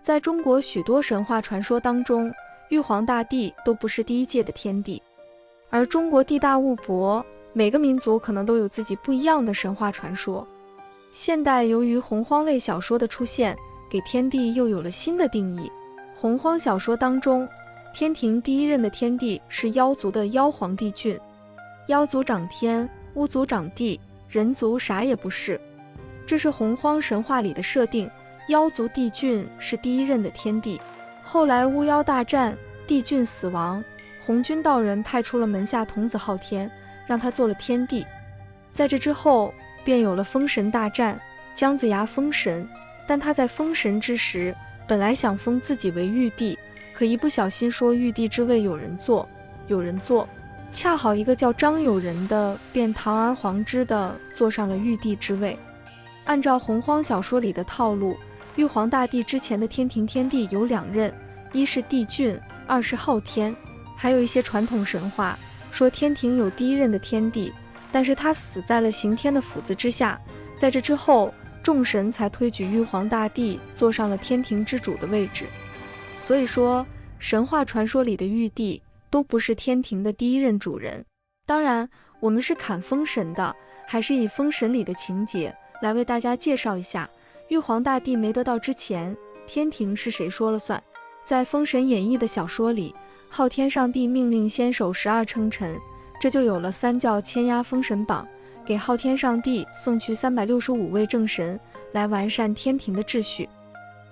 在中国许多神话传说当中，玉皇大帝都不是第一届的天帝，而中国地大物博，每个民族可能都有自己不一样的神话传说。现代由于洪荒类小说的出现，给天帝又有了新的定义。洪荒小说当中，天庭第一任的天帝是妖族的妖皇帝俊，妖族长天，巫族长地，人族啥也不是，这是洪荒神话里的设定。妖族帝俊是第一任的天帝，后来巫妖大战，帝俊死亡，红军道人派出了门下童子昊天，让他做了天帝。在这之后便有了封神大战，姜子牙封神，但他在封神之时，本来想封自己为玉帝，可一不小心说玉帝之位有人坐，恰好一个叫张友仁的便堂而皇之的坐上了玉帝之位。按照洪荒小说里的套路，玉皇大帝之前的天庭天帝有2任，一是帝俊，二是昊天。还有一些传统神话说天庭有第一任的天帝，但是他死在了刑天的斧子之下。在这之后，众神才推举玉皇大帝坐上了天庭之主的位置。所以说，神话传说里的玉帝都不是天庭的第一任主人。当然，我们是看封神的，还是以封神里的情节来为大家介绍一下，玉皇大帝没得到之前，天庭是谁说了算。在《封神演义》的小说里，昊天上帝命令先手12称臣，这就有了三教签押封神榜，给昊天上帝送去365位正神，来完善天庭的秩序。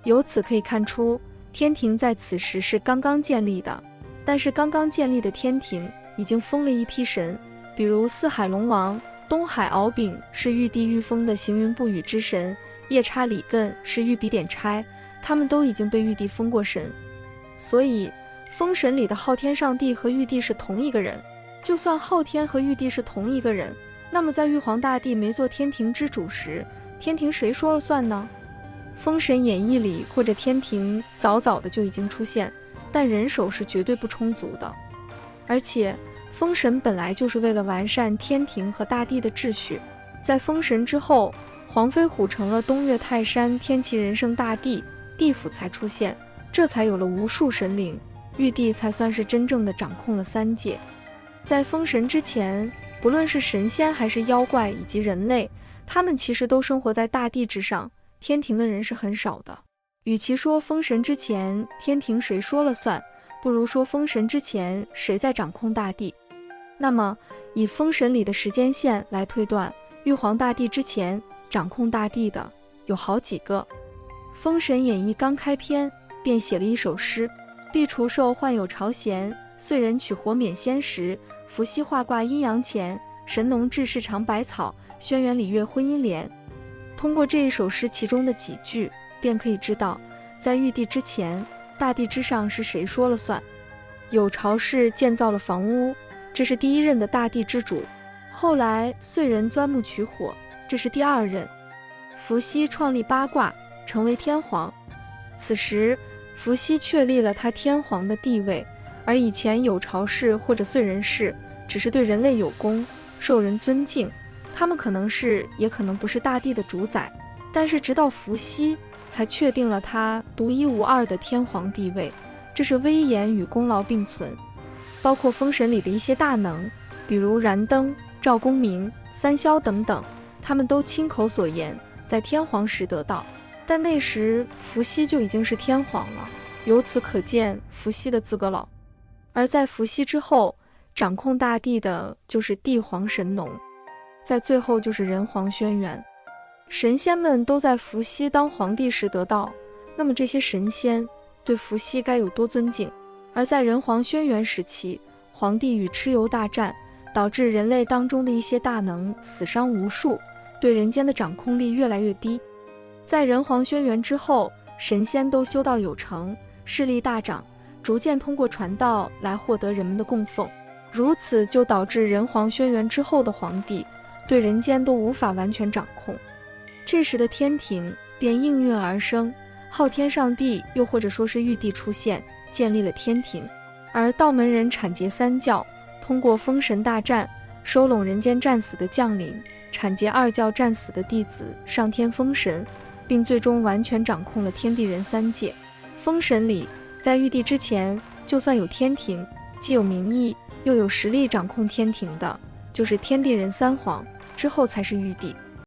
由此可以看出，天庭在此时是刚刚建立的，但是刚刚建立的天庭已经封了一批神，比如四海龙王、东海敖丙是玉帝御封的行云布雨之神，夜叉李艮是玉笔点差，他们都已经被玉帝封过神。所以封神里的昊天上帝和玉帝是同一个人。就算昊天和玉帝是同一个人，那么在玉皇大帝没做天庭之主时，天庭谁说了算呢？封神演义里或者天庭早早的就已经出现，但人手是绝对不充足的。而且封神本来就是为了完善天庭和大地的秩序。在封神之后，黄飞虎成了东岳泰山天齐人圣大帝，地府才出现，这才有了无数神灵，玉帝才算是真正的掌控了3界。在封神之前，不论是神仙还是妖怪以及人类，他们其实都生活在大地之上，天庭的人是很少的。与其说封神之前天庭谁说了算，不如说封神之前谁在掌控大地。那么以封神里的时间线来推断，玉皇大帝之前掌控大地的有好几个。封神演义刚开篇便写了一首诗：避除兽患有朝贤，岁人取火免仙时，伏羲画挂阴阳前，神农治世尝百草，轩辕礼乐婚姻连。通过这一首诗其中的几句，便可以知道，在玉帝之前，大地之上是谁说了算。有巢氏建造了房屋，这是第一任的大地之主。后来岁人钻木取火，这是第2任。伏羲创立八卦，成为天皇。此时伏羲确立了他天皇的地位，而以前有巢氏或者岁人氏只是对人类有功，受人尊敬，他们可能是也可能不是大地的主宰。但是直到伏羲才确定了他独一无二的天皇地位，这是威严与功劳并存。包括封神里的一些大能，比如燃灯、赵公明、三霄等等，他们都亲口所言在天皇时得到，但那时伏羲就已经是天皇了，由此可见伏羲的资格老。而在伏羲之后，掌控大地的就是帝皇神农，在最后就是人皇轩辕。神仙们都在伏羲当皇帝时得到，那么这些神仙对伏羲该有多尊敬？而在人皇轩辕时期，皇帝与蚩尤大战，导致人类当中的一些大能死伤无数，对人间的掌控力越来越低。在人皇轩辕之后，神仙都修道有成，势力大涨，逐渐通过传道来获得人们的供奉，如此就导致人皇轩辕之后的皇帝对人间都无法完全掌控。这时的天庭便应运而生，昊天上帝又或者说是玉帝出现，建立了天庭。而道门人阐结三教，通过封神大战收拢人间战死的将领，阐结二教战死的弟子，上天封神，并最终完全掌控了天地人3界。封神里，在玉帝之前，就算有天庭，既有民意，又有实力掌控天庭的，就是天地人三皇，之后才是玉帝。